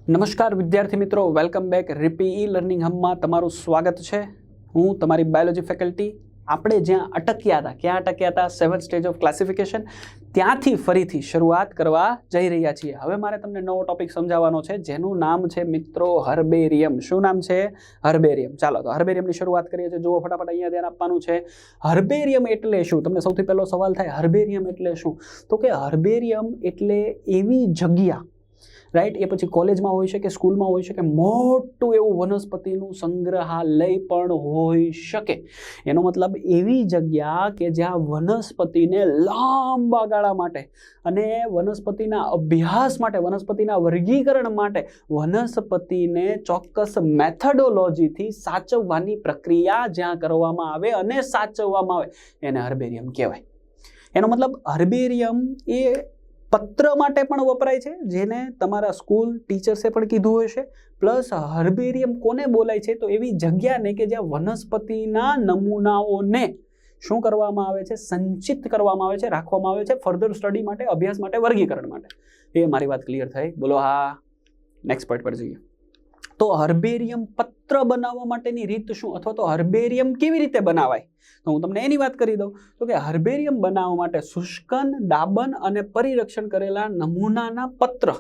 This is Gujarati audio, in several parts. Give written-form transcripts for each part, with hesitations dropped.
નમસ્કાર વિદ્યાર્થી મિત્રો, વેલકમ બેક રીપી ઈ લર્નિંગ હબમાં તમારું સ્વાગત છે। હું તમારી બાયોલોજી ફેકલ્ટી। આપણે જ્યાં અટક્યા હતા, ક્યાં અટક્યા હતા? 7th સ્ટેજ ઓફ ક્લાસિફિકેશન, ત્યાંથી ફરીથી શરૂઆત કરવા જઈ રહ્યા છીએ। હવે મારે તમને નવો ટોપિક સમજાવવાનો છે જેનું નામ છે મિત્રો હર્બેરિયમ। શું નામ છે? હર્બેરિયમ। ચાલો તો હર્બેરિયમની શરૂઆત કરીએ છીએ। જુઓ ફટાફટ, અહીંયા ધ્યાન આપવાનું છે। હર્બેરિયમ એટલે શું? તમને સૌથી પહેલો સવાલ થાય, હર્બેરિયમ એટલે શું? તો કે હર્બેરિયમ એટલે એવી જગ્યા, રાઈટ, એ પછી કોલેજમાં હોઈ શકે, સ્કૂલમાં હોઈ શકે, મોટું એવું વનસ્પતિનું સંગ્રહાલય પણ હોઈ શકે। એનો મતલબ એવી જગ્યા કે જ્યાં વનસ્પતિને લાંબા ગાળા માટે અને વનસ્પતિના અભ્યાસ માટે, વનસ્પતિના વર્ગીકરણ માટે, વનસ્પતિને ચોક્કસ મેથડોલોજીથી સાચવવાની પ્રક્રિયા જ્યાં કરવામાં આવે અને સાચવવામાં આવે એને હર્બેરિયમ કહેવાય। એનો મતલબ હર્બેરિયમ એ પત્ર માટે પણ વપરાય છે, જેને તમારા સ્કૂલ ટીચર્સે પણ કીધું હશે। પ્લસ હર્બેરિયમ કોને બોલાય છે? તો એવી જગ્યાને કે જ્યાં વનસ્પતિના નમૂનાઓને શું કરવામાં આવે છે? સંચિત કરવામાં આવે છે, રાખવામાં આવે છે ફર્ધર સ્ટડી માટે, અભ્યાસ માટે, વર્ગીકરણ માટે। એ મારી વાત ક્લિયર થઈ? બોલો હા। નેક્સ્ટ પોઈન્ટ પર જઈએ તો હર્બેરિયમ પત્ર બનાવવા માટેની રીત શું, અથવા તો હર્બેરિયમ કેવી રીતે બનાવાય, તો હું તમને એની વાત કરી દઉં। તો કે હર્બેરિયમ બનાવવા માટે શુષ્કન, દાબન અને પરિરક્ષણ કરેલા નમૂનાના પત્ર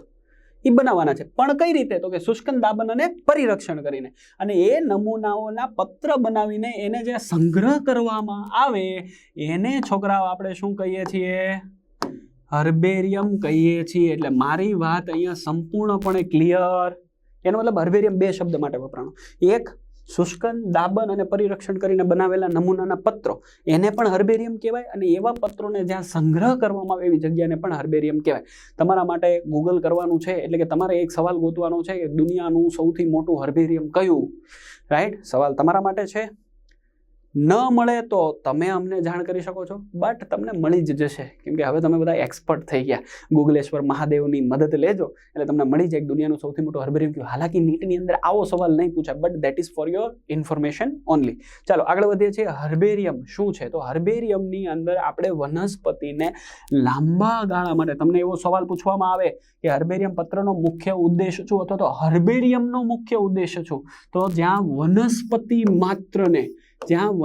એ બનાવવાના છે। પણ કઈ રીતે? તો કે શુષ્કન, દાબન અને પરિરક્ષણ કરીને, અને એ નમૂનાઓના પત્ર બનાવીને એને જે સંગ્રહ કરવામાં આવે એને છોકરાઓ આપણે શું કહીએ છીએ? હર્બેરિયમ કહીએ છીએ। એટલે મારી વાત અહીંયા સંપૂર્ણપણે ક્લિયર। એનો મતલબ હર્બેરિયમ બે શબ્દ માટે વપરાણો, એક શુષ્કન, દાબન અને પરિરક્ષણ કરીને બનાવેલા નમૂનાના પત્રો, એને પણ હર્બેરિયમ કહેવાય, અને એવા પત્રોને જ્યાં સંગ્રહ કરવામાં આવે એવી જગ્યાને પણ હર્બેરિયમ કહેવાય। તમારા માટે ગૂગલ કરવાનું છે, એટલે કે તમારે એક સવાલ ગોતવાનો છે કે દુનિયાનું સૌથી મોટું હર્બેરિયમ કયું, રાઈટ? સવાલ તમારા માટે છે। ન મળે તો તમે અમને જાણ કરી શકો છો, બટ તમને મળી જ જશે, કેમ કે હવે તમે બધા એક્સપર્ટ થઈ ગયા। ગુગલેશ્વર મહાદેવની મદદ લેજો એટલે તમને મળી જાય દુનિયાનું સૌથી મોટું હર્બેરિયમ કયું। હાલાકી નીટની અંદર આવો સવાલ નહીં પૂછાય, but that is for your information only. ચાલો આગળ વધીએ છીએ। હર્બેરિયમ શું છે? તો હર્બેરિયમની અંદર આપણે વનસ્પતિને લાંબા ગાળા માટે, તમને એવો સવાલ પૂછવામાં આવે કે હર્બેરિયમ પત્રનો મુખ્ય ઉદ્દેશ શું, અથવા તો હર્બેરિયમનો મુખ્ય ઉદ્દેશ શું, તો જ્યાં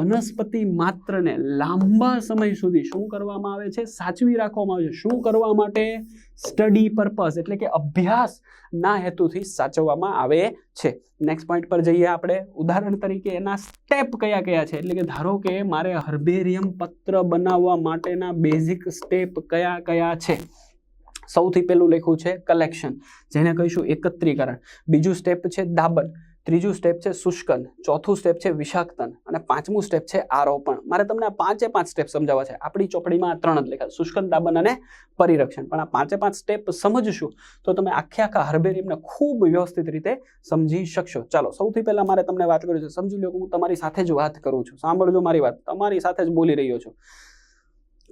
વનસ્પતિ માત્રને લાંબા સમય સુધી શું કરવામાં આવે છે? સાચવી રાખવામાં આવે છે। શું કરવા માટે? સ્ટડી પર્પઝ, એટલે કે અભ્યાસના હેતુથી સાચવવામાં આવે છે। નેક્સ્ટ પોઈન્ટ પર જઈએ આપણે। ઉદાહરણ તરીકે એના સ્ટેપ કયા કયા છે, એટલે કે ધારો કે મારે હર્બેરિયમ પત્ર બનાવવા માટેના બેઝિક સ્ટેપ કયા કયા છે? સૌથી પહેલું લખ્યું છે કલેક્શન, જેને કહીશું એકત્રીકરણ। બીજું સ્ટેપ છે દાબન, ત્રીજું સ્ટેપ છે શુષ્કન, ચોથું સ્ટેપ છે વિષાક્તન, અને પાંચમું સ્ટેપ છે આરોપણ। મારે તમને આ પાંચે પાંચ સ્ટેપ સમજાવવા છે। આપણી ચોપડીમાં 3 જ લખ્યા, શુષ્કન, દાબન અને પરિરક્ષણ, પણ આ પાંચે પાંચ સ્ટેપ સમજશું તો તમે આખા હર્બેરિયમને ખૂબ વ્યવસ્થિત રીતે સમજી શકશો। ચાલો સૌથી પહેલા મારે તમને વાત કરવી છે, સમજી લો કે હું તમારી સાથે જ વાત કરું છું, સાંભળજો મારી વાત, તમારી સાથે જ બોલી રહ્યો છું।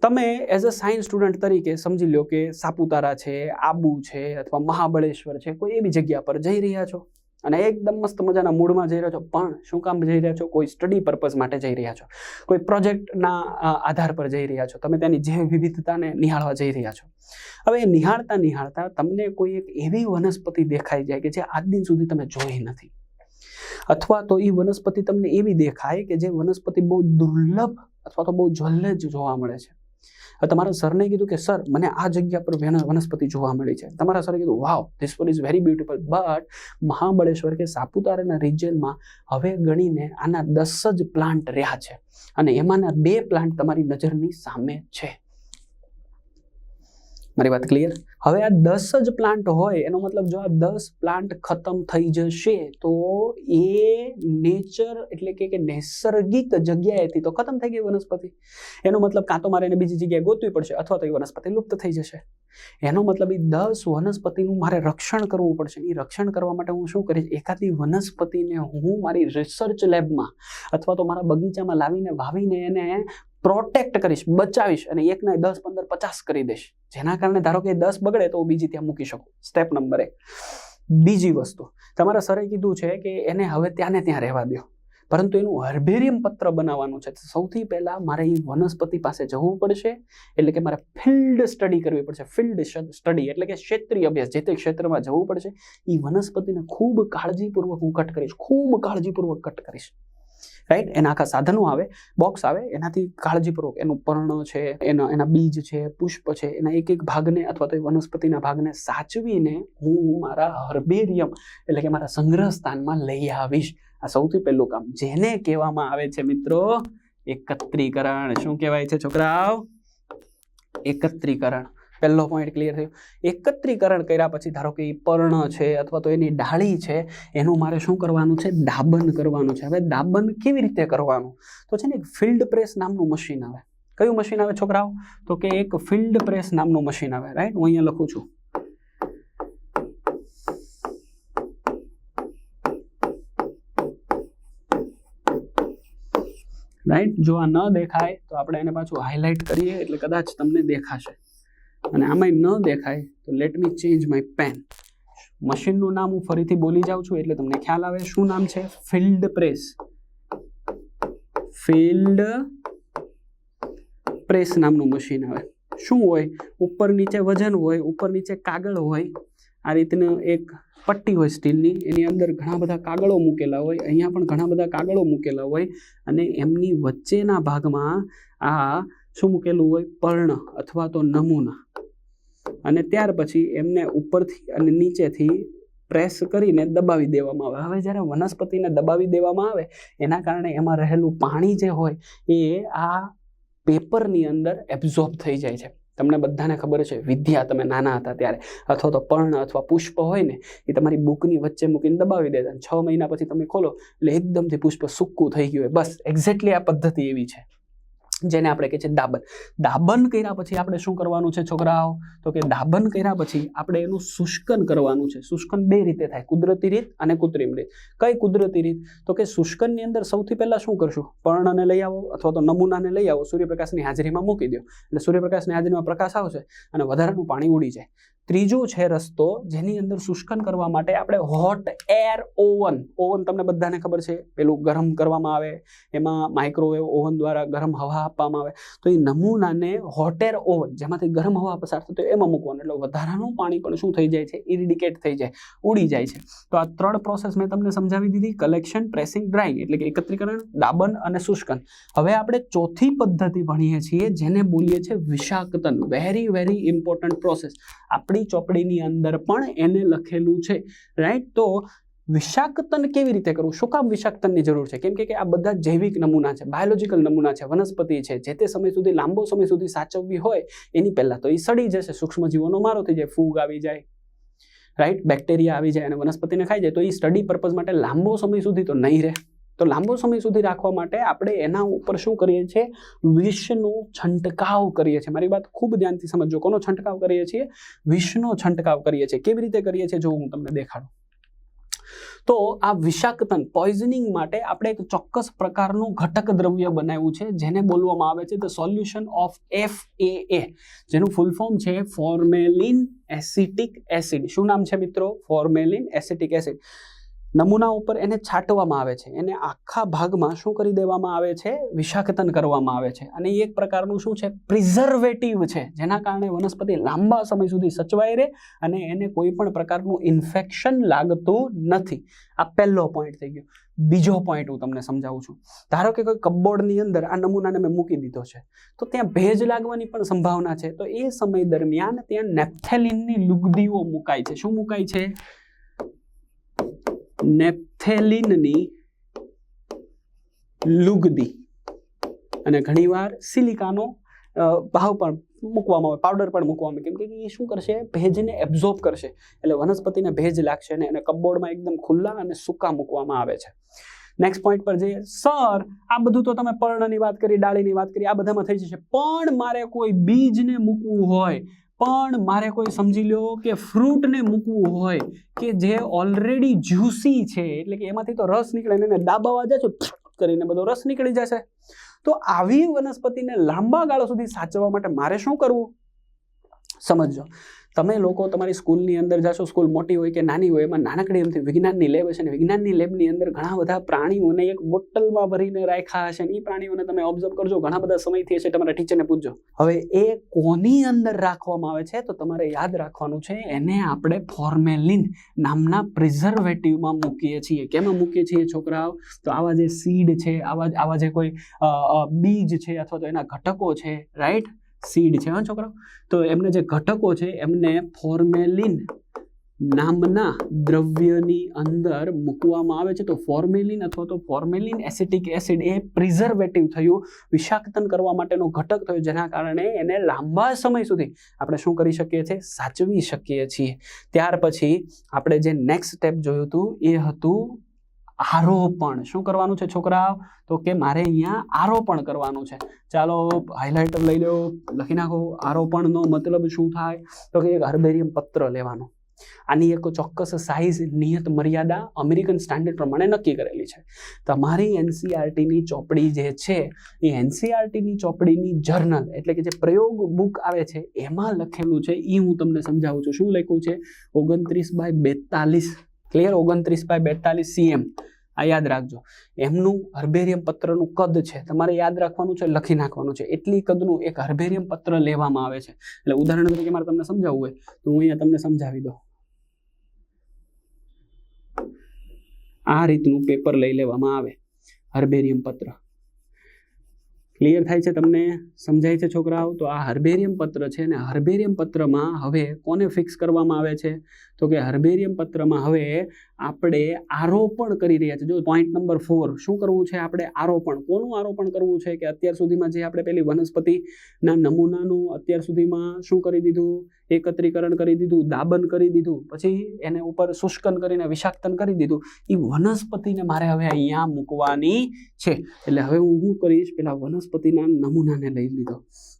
તમે એઝ અ સાયન્સ સ્ટુડન્ટ તરીકે સમજી લો કે સાપુતારા છે, આબુ છે, અથવા મહાબળેશ્વર છે, કોઈ એવી જગ્યા પર જઈ રહ્યા છો અને એકદમ મસ્ત મજાના મૂડમાં જઈ રહ્યા છો, પણ શું કામ જઈ રહ્યા છો? કોઈ સ્ટડી પર્પઝ માટે જઈ રહ્યા છો, કોઈ પ્રોજેક્ટના આધાર પર જઈ રહ્યા છો, તમે ત્યાંની જૈવ વિવિધતાને નિહાળવા જઈ રહ્યા છો। હવે નિહાળતા નિહાળતા તમને કોઈ એક એવી વનસ્પતિ દેખાઈ જાય કે જે આજ દિન સુધી તમે જોઈ નથી, અથવા તો એ વનસ્પતિ તમને એવી દેખાય કે જે વનસ્પતિ બહુ દુર્લભ અથવા તો બહુ જલ્દ જ જોવા મળે છે। તમારા સરને કીધું કે સર મને આ જગ્યા પર વનસ્પતિ જોવા મળી છે, તમારા સરે કીધું wow this one is very beautiful, but Mahabaleshwar કે સાપુતારાના રિજિયનમાં હવે ગણીને આના 10 જ પ્લાન્ટ રહ્યા છે, અને એમાંના 2 પ્લાન્ટ તમારી નજરની સામે છે। મારી વાત ક્લિયર? હવે આ 10 જ પ્લાન્ટ હોય એનો મતલબ જો આ 10 પ્લાન્ટ ખતમ થઈ જશે તો એ નેચર, એટલે કે નૈસર્ગિક જગ્યાએથી તો ખતમ થઈ ગઈ વનસ્પતિ। એનો મતલબ કાં તો મારે એને બીજી જગ્યાએ ગોતવી પડશે, અથવા તો એ વનસ્પતિ લુપ્ત થઈ જશે। એનો મતલબ એ 10 વનસ્પતિનું મારે રક્ષણ કરવું પડશે। એ રક્ષણ કરવા માટે હું શું કરીશ? એકાદી વનસ્પતિને હું મારી રિસર્ચ લેબમાં અથવા તો મારા બગીચામાં લાવીને વાવીને એને પ્રોટેક્ટ કરીશ, બચાવીશ, અને 1 ના 10, 15, 50 કરી દઈશ, જેના કારણે ધારો કે 10 બગડે તો બીજી ત્યાં મૂકી શકું। Step number 1। બીજી વસ્તુ, તમારા સરે કીધું છે કે એને હવે ત્યાં ને ત્યાં રહેવા દો, પરંતુ એનું હર્બેરિયમ પત્ર બનાવવાનું છે. સૌથી પહેલાં મારે એ વનસ્પતિ પાસે જવું પડશે, એટલે કે મારે ફિલ્ડ સ્ટડી કરવી પડશે. ફિલ્ડ સ્ટડી એટલે કે ક્ષેત્રીય અભ્યાસ, જે તે ક્ષેત્રમાં જવું પડશે. એ વનસ્પતિને ખૂબ કાળજીપૂર્વક હું કટ કરીશ, ખૂબ કાળજીપૂર્વક કટ કરીશ. રાઈટ, એના આખા સાધનો આવે, બોક્સ આવે, એનાથી કાળજીપૂર્વક એનું પર્ણ છે, એના બીજ છે, પુષ્પ છે, એના એક એક ભાગને અથવા તો એ વનસ્પતિના ભાગને સાચવીને હું મારા હર્બેરિયમ એટલે કે મારા સંગ્રહ સ્થાનમાં લઈ આવીશ. આ સૌથી પહેલું કામ, જેને કહેવામાં આવે છે મિત્રો એકત્રીકરણ. શું કહેવાય છે છોકરાઓ? એકત્રીકરણ. પહેલો પોઈન્ટ ક્લિયર થયો. એકત્રીકરણ કર્યા પછી ધારો કે એ પર્ણ છે અથવા તો એની ડાળી છે, એનું મારે શું કરવાનું છે? દાબન કરવાનું છે. હવે દાબન કેવી રીતે કરવાનું? તો છે ને એક ફિલ્ડ પ્રેસ નામનું મશીન આવે. કયું મશીન આવે છોકરાઓ? તો કે એક ફિલ્ડ પ્રેસ નામનું મશીન આવે. રાઈટ, હું અહીંયા લખું છું. રાઈટ, જો આ ન દેખાય તો આપણે એને પાછું હાઇલાઇટ કરીએ એટલે કદાચ તમને દેખાશે. અને આમાં ન દેખાય તો let me change my pen. મશીનનું નામ હું ફરીથી બોલી જાઉં છું એટલે તમને ખ્યાલ આવે. શું નામ છે? Field press. ફિલ્ડ પ્રેસ નામનું મશીન આવે. શું હોય? ઉપર નીચે વજન હોય, ઉપર નીચે કાગળ હોય, આ રીતનું એક પટ્ટી હોય સ્ટીલની, એની અંદર ઘણા બધા કાગળો મૂકેલા હોય, અહીંયા પણ ઘણા બધા કાગળો મૂકેલા હોય, અને એમની વચ્ચેના ભાગમાં આ શું મૂકેલું હોય? પર્ણ અથવા તો નમૂના. અને ત્યાર પછી એમને ઉપરથી અને નીચેથી પ્રેસ કરીને દબાવી દેવામાં આવે. હવે જ્યારે વનસ્પતિને દબાવી દેવામાં આવે એના કારણે એમાં રહેલું પાણી જે હોય એ આ પેપરની અંદર એબ્ઝોર્બ થઈ જાય છે. તમને બધાને ખબર છે, વિદ્યા તમે નાના હતા ત્યારે અથવા તો પર્ણ અથવા પુષ્પ હોય ને એ તમારી બુકની વચ્ચે મૂકીને દબાવી દેતા. 6 મહિના પછી તમે ખોલો એટલે એકદમથી પુષ્પ સૂકું થઈ ગયું હોય. બસ એક્ઝેક્ટલી આ પદ્ધતિ એવી છે, જેને આપણે કહે છે દાબન. દાબન કર્યા પછી આપણે શું કરવાનું છે છોકરાઓ? તો કે દાબન કર્યા પછી આપણે એનું શુષ્કન કરવાનું છે. શુષ્કન 2 રીતે થાય, કુદરતી રીત અને કૃત્રિમ રીત. કઈ કુદરતી રીત? તો કે શુષ્કનની અંદર સૌથી પહેલા શું કરશું? પર્ણને લઈ આવો અથવા તો નમૂનાને લઈ આવો, સૂર્યપ્રકાશની હાજરીમાં મૂકી દો એટલે સૂર્યપ્રકાશની હાજરીમાં પ્રકાશ આવશે અને વધારાનું પાણી ઉડી જાય. ત્રીજો છે રસ્તો, જેની અંદર શુષ્કન કરવા માટે આપણે હોટ એર ઓવન. ઓવન તમને બધાને ખબર છે, પેલું ગરમ કરવામાં આવે, એમાં માઇક્રોવેવ ઓવન દ્વારા ગરમ હવા આપવામાં આવે. તો એ નમૂનાને હોટ એર ઓવન, જેમાંથી ગરમ હવા પસાર થતો એમાં મૂકવાનું, એટલે વધારાનું પાણી પણ શું થઈ જાય છે? ઇરિડિકેટ થઈ જાય, ઉડી જાય છે. તો આ 3 પ્રોસેસ મેં તમને સમજાવી દીધી: કલેક્શન, પ્રેસિંગ, ડ્રાઇંગ, એટલે કે એકત્રીકરણ, દાબન અને શુષ્કન. હવે આપણે ચોથી પદ્ધતિ ભણીએ છીએ, જેને બોલીએ છીએ વિષાક્તન. Very very important process. આપણી ચોપડીની અંદર પણ એને લખેલું છે. રાઈટ, તો વિષાક્તન કેવી રીતે કરવું? શું કામ વિષાક્તનની જરૂર છે? કેમ કે આ બધા જૈવિક નમૂના છે, બાયોલોજીકલ નમૂના છે, વનસ્પતિ છે, જે તે સમય સુધી, લાંબો સમય સુધી સાચવવી હોય એની પહેલા તો એ સડી જશે, સૂક્ષ્મજીવોનો મારો થઈ જાય, ફૂગ આવી જાય, રાઈટ, બેક્ટેરિયા આવી જાય અને વનસ્પતિને ખાઈ જાય. તો એ સ્ટડી પર્પઝ માટે લાંબો સમય સુધી તો નહીં રહે. તો લાંબો સમય સુધી રાખવા માટે આપણે એના ઉપર શું કરીએ છીએ? વિષનો છંટકાવ કરીએ છીએ. મારી વાત ખૂબ ધ્યાનથી સમજજો. કોનો છંટકાવ કરીએ છીએ? વિષનો છંટકાવ કરીએ છીએ. કેવી રીતે કરીએ છીએ જો હું તમને દેખાડું. તો આ વિષાક્તન, પોઈઝનિંગ માટે આપણે એક ચોક્કસ પ્રકારનું ઘટક દ્રવ્ય બનાવ્યું છે, જેને બોલવામાં આવે છે ધ સોલ્યુશન ઓફ FAA, જેનું ફૂલ ફોર્મ છે ફોર્મેલિન એસિટિક એસિડ. શું નામ છે મિત્રો? Formalin acetic acid. નમૂના ઉપર એને છાંટવામાં આવે છે, એને આખા ભાગમાં શું કરી દેવામાં આવે છે? વિષાક્તન કરવામાં આવે છે. અને એક પ્રકારનું શું છે? પ્રિઝર્વેટિવ છે, જેના કારણે વનસ્પતિ લાંબા સમય સુધી સચવાઈ રહે અને એને કોઈ પણ પ્રકારનું ઇન્ફેક્શન લાગતું નથી. આ પહેલો પોઈન્ટ થઈ ગયો. બીજો પોઈન્ટ હું તમને સમજાવું છું. ધારો કે કોઈ કપબોર્ડની અંદર આ નમૂનાને મેં મૂકી દીધો છે, તો ત્યાં ભેજ લાગવાની પણ સંભાવના છે. તો એ સમય દરમિયાન ત્યાં નેપ્થેલિનની લુગદીઓ મુકાય છે. શું મુકાય છે? નેપ્થેલિનની લુગદી. અને ઘણીવાર સિલિકાનો ભાવ પણ મૂકવામાં આવે, પાવડર પણ મૂકવામાં આવે. કેમ કે એ શું કરશે? ભેજને એબ્ઝોર્બ કરશે, એટલે વનસ્પતિને ભેજ લાગશે ને એને કપબોર્ડમાં એકદમ ખુલ્લા અને સૂકા મૂકવામાં આવે છે. નેક્સ્ટ પોઈન્ટ પર જઈએ. સર, આ બધું તો તમે પર્ણની વાત કરી, ડાળીની વાત કરી, આ બધામાં થઈ જશે, પણ મારે કોઈ બીજને મૂકવું હોય, પણ મારે કોઈ સમજી લો કે ફ્રૂટને મૂકવું હોય કે જે ઓલરેડી જ્યુસી છે, એટલે કે એમાંથી તો રસ નીકળે ને એને દાબાવા જશો કરીને બધો રસ નીકળી જશે. તો આવી વનસ્પતિને લાંબા ગાળા સુધી સાચવવા માટે મારે શું કરવું? સમજો, તમે લોકો તમારી સ્કૂલની અંદર જશો, સ્કૂલ મોટી હોય કે નાની હોય, એમાં નાનકડી એમથી વિજ્ઞાનની લેબ હશે ને વિજ્ઞાનની લેબની અંદર ઘણા બધા પ્રાણીઓને એક બોટલમાં ભરીને રાખ્યા હશે ને એ પ્રાણીઓને તમે ઓબ્ઝર્વ કરજો, ઘણા બધા સમયથી હશે, તમારા ટીચરને પૂછજો. હવે એ કોની અંદર રાખવામાં આવે છે તો તમારે યાદ રાખવાનું છે, એને આપણે ફોર્મેલિન નામના પ્રિઝર્વેટિવમાં મૂકીએ છીએ. કેમાં મૂકીએ છીએ છોકરાઓ? તો આવા જે સીડ છે, આવા જે કોઈ બીજ છે અથવા તો એના ઘટકો છે, રાઈટ, સીડ છે હા છોકરાઓ, તો એમને જે ઘટકો છે એમને ફોર્મેલિન નામના દ્રવ્યની અંદર મૂકવામાં આવે છે. તો ફોર્મેલિન અથવા તો ફોર્મેલિન એસિટિક એસિડ એ પ્રિઝર્વેટિવ થયું, વિષાક્તન કરવા માટેનો ઘટક થયો, જેના કારણે એને લાંબા સમય સુધી આપણે શું કરી શકીએ છીએ? સાચવી શકીએ છીએ. ત્યાર પછી આપણે જે નેક્સ્ટ સ્ટેપ જોયું હતું એ હતું આરોપણ. શું કરવાનું છે છોકરાઓ? તો કે મારે અહીંયા આરોપણ કરવાનું છે. ચાલો હાઇલાઇટર લઈ લો, લખી નાખો. આરોપણનો મતલબ શું થાય? તો કે એક હર્બેરિયમ પત્ર લેવાનો. આની એક ચોક્કસ સાઇઝ, નિયત મર્યાદા અમેરિકન સ્ટાન્ડર્ડ પ્રમાણે નક્કી કરેલી છે. તમારી એનસીઆરટીની ચોપડી જે છે એ એનસીઆરટીની ચોપડીની જર્નલ એટલે કે જે પ્રયોગ બુક આવે છે એમાં લખેલું છે, એ હું તમને સમજાવું છું. શું લખ્યું છે? 29/42. ક્લિયર? 29/42 cm. આ યાદ રાખજો. એમનું હર્બેરિયમ પત્રનું કદ છે, તમારે યાદ રાખવાનું છે, લખી નાખવાનું છે. એટલી કદનું એક હર્બેરિયમ પત્ર લેવામાં આવે છે. એટલે ઉદાહરણ તરીકે મારે તમને સમજાવવું હોય તો હું અહીંયા તમને સમજાવી દઉં. આ રીતનું પેપર લઈ લેવામાં આવે, હર્બેરિયમ પત્ર. ક્લિયર થાય છે? તમને સમજાય છે છોકરાઓ? તો આ હર્બેરિયમ પત્ર છે ને હર્બેરિયમ પત્રમાં હવે કોને ફિક્સ કરવામાં આવે છે? તો કે હર્બેરિયમ પત્રમાં હવે આપણે આરોપણ કરી રહ્યા છીએ. જો પોઈન્ટ નંબર 4 શું કરવું છે? આપણે આરોપણ. કોનું આરોપણ કરવું છે? કે અત્યાર સુધીમાં જે આપણે પેલી વનસ્પતિના નમૂનાનું અત્યાર સુધીમાં શું કરી દીધું? એકત્રીકરણ કરી દીધું, દાબન કરી દીધું, પછી એને ઉપર શુષ્કન કરીને વિષાક્તન કરી દીધું. એ વનસ્પતિને મારે હવે અહીંયા મૂકવાની છે. એટલે હવે હું શું કરીશ? પેલા વનસ્પતિના નમૂનાને લઈ લીધો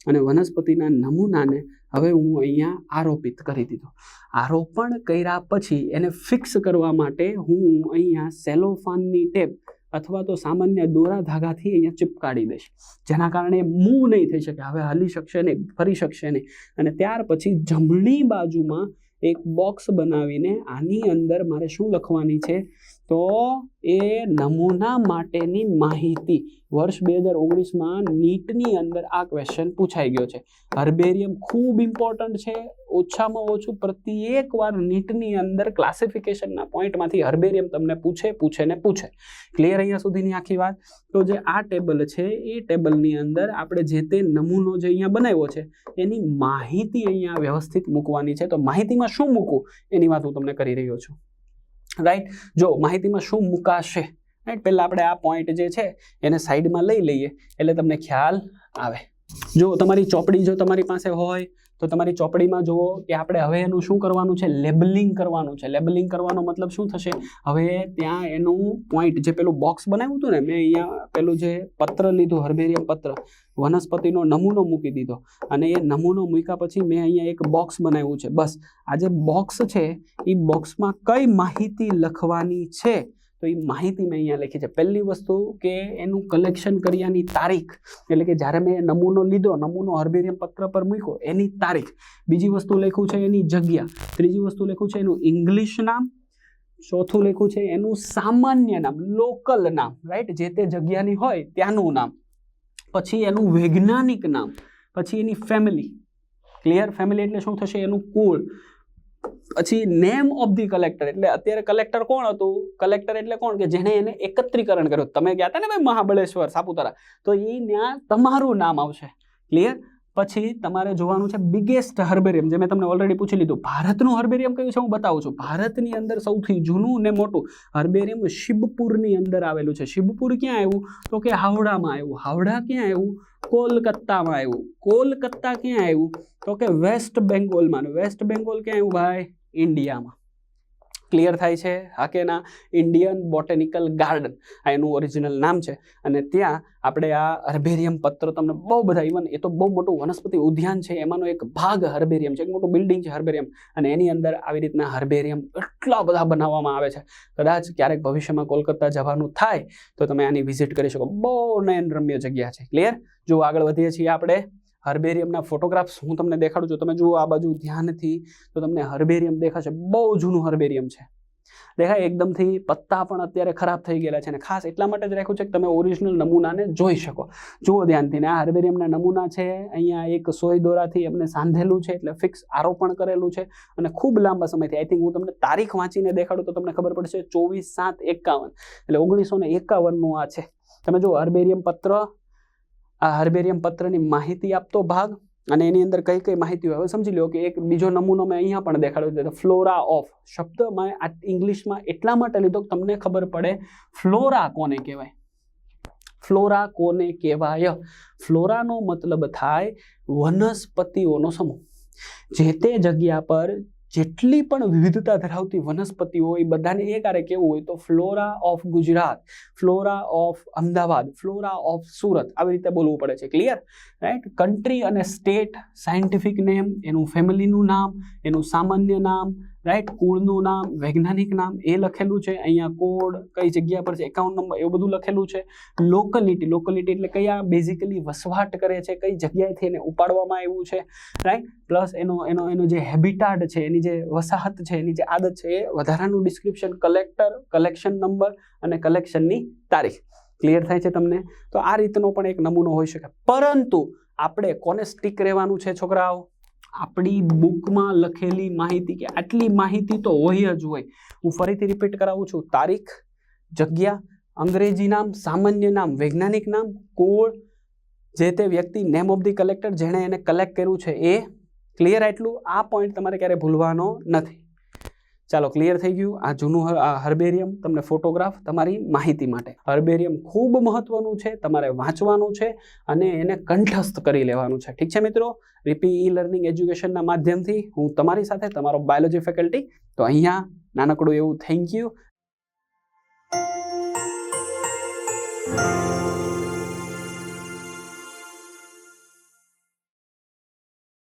અને વનસ્પતિના નમૂનાને હવે હું અહીંયા આરોપિત કરી દીધો. આરોપણ કર્યા પછી એને ફિક્સ કરવા માટે હું અહીંયા સેલોફાનની ટેપ અથવા તો સામાન્ય દોરા ધાગાથી અહીંયા ચિપકાડી દઈશ, જેના કારણે મૂવ નહીં થઈ શકે, હવે હલી શકશે નહીં, ફરી શકશે નહીં. અને ત્યાર પછી જમણી બાજુમાં એક બોક્સ બનાવીને આની અંદર મારે શું લખવાની છે? તો એ નમૂના માટેની માહિતી. વર્ષ 2019માં નીટની અંદર આ ક્વેશ્ચન પૂછાઈ ગયો છે. હર્બેરિયમ ખૂબ ઇમ્પોર્ટન્ટ છે. ઓછામાં ઓછું પ્રત્યેક વાર નીટની અંદર ક્લાસિફિકેશનના પોઈન્ટમાંથી હર્બેરિયમ તમને પૂછે. ક્લિયર અહીંયા સુધીની આખી વાત? તો જે આ ટેબલ છે એ ટેબલની અંદર આપણે જે તે નમૂનો જે અહીંયા બનાવ્યો છે એની માહિતી અહીંયા વ્યવસ્થિત મૂકવાની છે. તો માહિતીમાં શું મૂકવું એની વાત હું તમને કરી રહ્યો છું, રાઈટ? જો માહિતીમાં શું મુકાશે, રાઈટ, પહેલાં આપણે આ પોઈન્ટ જે છે એને સાઈડમાં લઈ લઈએ એટલે તમને ખ્યાલ આવે. જો તમારી ચોપડી જો તમારી પાસે હોય તો તમારી ચોપડીમાં જુઓ કે આપણે હવે એનું શું કરવાનું છે? લેબલિંગ કરવાનું છે. લેબલિંગ કરવાનો મતલબ શું થશે? હવે ત્યાં એનું પોઈન્ટ જે પેલું બોક્સ બનાવ્યું હતું ને, મેં અહીંયા પેલું જે પત્ર લીધું, હર્બેરિયમ પત્ર, વનસ્પતિનો નમૂનો મૂકી દીધો અને એ નમૂનો મૂક્યા પછી મેં અહીંયા એક બોક્સ બનાવ્યું છે. બસ આ જે બોક્સ છે એ બોક્સમાં કઈ માહિતી લખવાની છે તો એ માહિતી મેં અહીંયા લખી છે. પહેલી વસ્તુ કે એનું કલેક્શન કર્યાની તારીખ, એટલે કે જ્યારે મેં નમૂનો લીધો, નમૂનો હર્બેરિયમ પત્ર પર મૂક્યો એની તારીખ. બીજી વસ્તુ લખ્યું છે એની જગ્યા. ત્રીજી વસ્તુ લખ્યું છે એનું ઇંગ્લિશ નામ. ચોથું લખ્યું છે એનું સામાન્ય નામ, લોકલ નામ, રાઈટ, જે તે જગ્યાની હોય ત્યાંનું નામ. પછી એનું વૈજ્ઞાનિક નામ, પછી એની ફેમિલી. ક્લિયર? ફેમિલી એટલે શું થશે? એનું કુળ. પછી નેમ ઓફ ધી કલેક્ટર, એટલે અત્યારે કલેક્ટર કોણ હતું? કલેક્ટર એટલે કોણ? કે જેને એને એકત્રીકરણ કર્યું. તમે ગયા હતા ને ભાઈ મહાબળેશ્વર, સાપુતારા, તો એ ત્યાં તમારું નામ આવશે. ક્લિયર? પછી તમારે જોવાનું છે બિગેસ્ટ હર્બેરિયમ, જે મેં તમને ઓલરેડી પૂછી લીધું. ભારતનું હર્બેરિયમ કયું છે હું બતાવું છું. ભારતની અંદર સૌથી જૂનું ને મોટું હર્બેરિયમ શિબપુરની અંદર આવેલું છે. શિબપુર ક્યાં આવ્યું? તો કે હાવડામાં આવ્યું. હાવડા ક્યાં આવ્યું? કોલકાતામાં આવ્યું. કોલકાતા ક્યાં આવ્યું? તો કે વેસ્ટ બેંગોલમાં. વેસ્ટ બેંગોલ ક્યાં આવ્યું ભાઈ? ઇન્ડિયામાં. ક્લિયર થાય છે? હા કે ના? ઇન્ડિયન બોટેનિકલ ગાર્ડન આ એનું ઓરિજિનલ નામ છે. અને ત્યાં આપણે આ હર્બેરિયમ પત્ર તમને બહુ બધા, ઇવન એ તો બહુ મોટું વનસ્પતિ ઉદ્યાન છે, એમાંનો એક ભાગ હર્બેરિયમ છે, એક મોટું બિલ્ડિંગ છે હર્બેરિયમ, અને એની અંદર આવી રીતના હર્બેરિયમ એટલા બધા બનાવવામાં આવે છે. કદાચ ક્યારેક ભવિષ્યમાં કોલકાતા જવાનું થાય તો તમે આની વિઝિટ કરી શકો. બહુ નયનરમ્ય જગ્યા છે. ક્લિયર? જો આગળ વધીએ છીએ આપણે. હર્બેરિયમના ફોટોગ્રાફ્સ હું તમને દેખાડું છું. તમે જુઓ આ બાજુ ધ્યાનથી તો તમને હર્બેરિયમ દેખાશે. બહુ જૂનું હર્બેરિયમ છે, દેખાય એકદમથી. પત્તા પણ અત્યારે ખરાબ થઈ ગયેલા છે અને ખાસ એટલા માટે જ રાખ્યું છે કે તમે ઓરિજિનલ નમૂનાને જોઈ શકો. જુઓ ધ્યાનથી. આ હર્બેરિયમના નમૂના છે. અહીંયા એક સોય દોરાથી એમને સાંધેલું છે એટલે ફિક્સ આરોપણ કરેલું છે અને ખૂબ લાંબા સમયથી. આઈ થિંક હું તમને તારીખ વાંચીને દેખાડું તો તમને ખબર પડશે. 24/7/51 એટલે 1951નું આ છે. તમે જો હર્બેરિયમ પત્ર, આ હર્બેરિયમ પત્રની માહિતી આપતો ભાગ અને એની અંદર કઈ કઈ માહિતી હોય હવે સમજી લો. કે એક બીજો નમૂનો મેં અહીંયા પણ દેખાડ્યો છે, ફ્લોરા ઓફ. શબ્દ મેં ઇંગ્લિશમાં એટલા માટે લીધો કે તમને ખબર પડે ફ્લોરા કોને કહેવાય. ફ્લોરા કોને કહેવાય? ફ્લોરાનો મતલબ થાય વનસ્પતિઓનો સમૂહ. જે તે જગ્યા પર જેટલી પણ વિવિધતા ધરાવતી વનસ્પતિઓ હોય એ બધાને એક આરે કેવું હોય તો flora of Gujarat, flora of Ahmedabad, flora of Surat, આવી રીતે બોલવું પડે છે. ક્લિયર? રાઈટ. કન્ટ્રી અને સ્ટેટ, સાયન્ટિફિક નેમ, એનું ફેમિલીનું નામ, એનું સામાન્ય નામ, રાઈટ, કુળનું નામ, વૈજ્ઞાનિક નામ એ લખેલું છે. અહીંયા કોડ, કઈ જગ્યા પર છે, એકાઉન્ટ નંબર, એવું બધું લખેલું છે. લોકેલિટી, લોકેલિટી એટલે કયા બેઝિકલી વસવાટ કરે છે, કઈ જગ્યાએથી એને ઉપાડવામાં આવ્યું છે, રાઈટ. પ્લસ એનો જે હેબિટાટ છે, એની જે વસાહત છે, એની જે આદત છે, એ વધારાનું ડિસ્ક્રિપ્શન, કલેક્ટર, કલેક્શન નંબર અને કલેક્શનની તારીખ. ક્લિયર થાય છે તમને? તો આ રીતનો પણ એક નમૂનો હોઈ શકે. પરંતુ આપણે કોને સ્ટીક રહેવાનું છે છોકરાઓ? આપણી બુકમાં લખેલી માહિતી, કે આટલી માહિતી તો હોય જ હોય. હું ફરીથી રિપીટ કરાવું છું. તારીખ, જગ્યા, અંગ્રેજી નામ, સામાન્ય નામ, વૈજ્ઞાનિક નામ, કુળ, જે તે વ્યક્તિ, નેમ ઓફ ધી કલેક્ટર, જેણે એને કલેક્ટ કર્યું છે એ. ક્લિયર? આટલું. આ પોઈન્ટ તમારે ક્યારે ભૂલવાનો નથી. ચાલો, ક્લિયર થઈ ગયું. આ જૂનું હર્બેરિયમ તમને ફોટોગ્રાફ તમારી માહિતી માટે. હર્બેરિયમ ખૂબ મહત્વનું છે, તમારે વાંચવાનું છે અને એને કંઠસ્થ કરી લેવાનું છે. ઠીક છે મિત્રો? રીપી ઈ લર્નિંગ એજ્યુકેશનના માધ્યમથી હું તમારી સાથે તમારો બાયોલોજી ફેકલ્ટી. તો અહીંયા નાનકડું એવું થેન્ક યુ